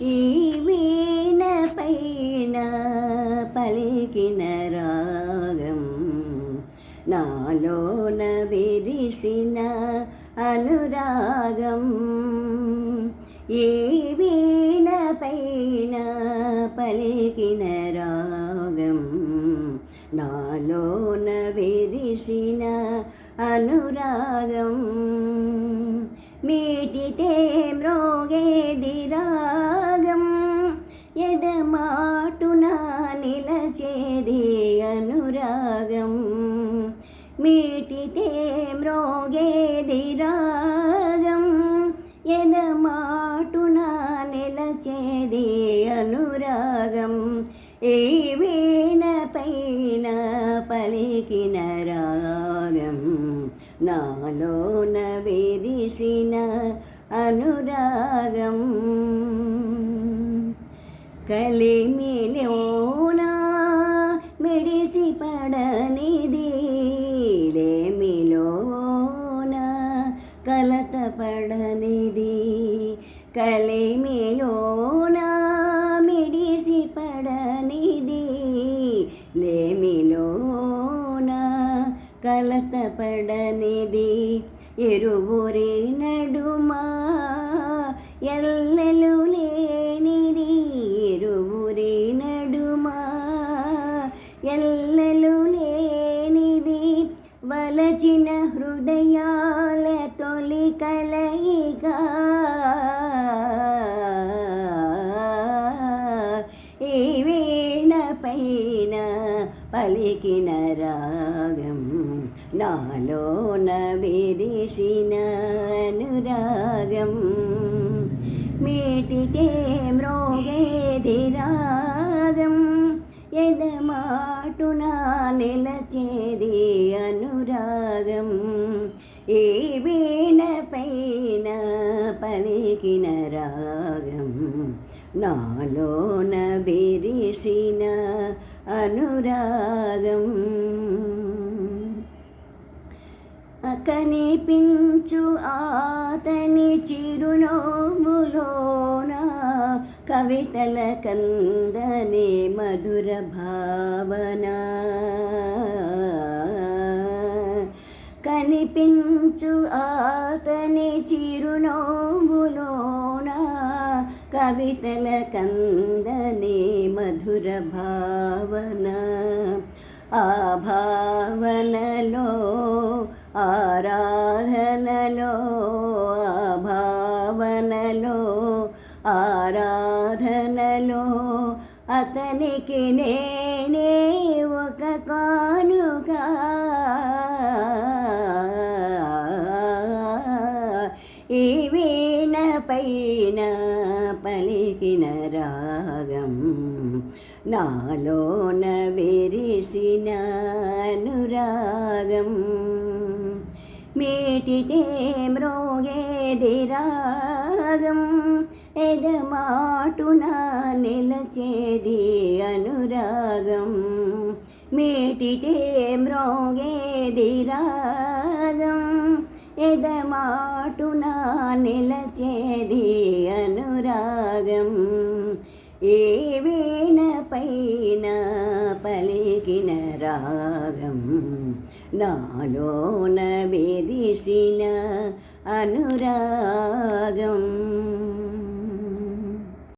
ఈ వీణ పైన పలికిన రాగం నాలోన విరిసిన అనురాగం. ఈ వీణ పైన పలికిన రాగం నాలోన విరిసిన అనురాగం. మీటితే మ్రోగేది రాగం ఎదమాటున నిలచేది అనురాగం. మీటితే మ్రోగేది రాగం ఎదమాటున నిలచేది అనురాగం. ఈ వీణ పైన పలికిన రాగం నాలోన విరిసిన అనురాగం. కలిమిలోన మిడిసి పడనిది లేమిలోన కలత పడనిది. కలిమిలోన మిడిసి పడనిది లేమిలోన కలత పడనిది. ఇరువురి నడుమా ఎల్లెలు లేనిది. ఇరువురి నడుమా ఎల్లెలు లేనిది. వలచిన హృదయాల తొలి కలయిక. ఈ వీణ పైన పలికిన రాగం నాలోన విరిసిన అనురాగం. మీటితే మ్రోగేది రాగం ఎదమాటున నిలచేది అనురాగం. ఈ వీణ పైన పలికిన రాగం నాలోన విరిసిన అనురాగం. కనిపించు ఆతని చిరునవ్వులోన కవితల కందని మధుర భావన. కనిపించు ఆతని చిరునవ్వులోన కవితల కందని మధుర భావన. ఆ భావనలో ఆరాధనలో ఆ భావనలో ఆరాధనలో అతనికి నేనే ఒక కానుక. ఈ వీణ పైన పలికిన రాగం నాలోన విరిసిన అనురాగం. మీటితే మ్రోగేది రాగం ఎదమాటున నిలచేది అనురాగం. మీటితే మ్రోగేది రాగం ఎదమాటున నిలచేది అనురాగం. ఈ వీణ పైన పలికిన రాగం నాలోన విరిసిన అనురాగం.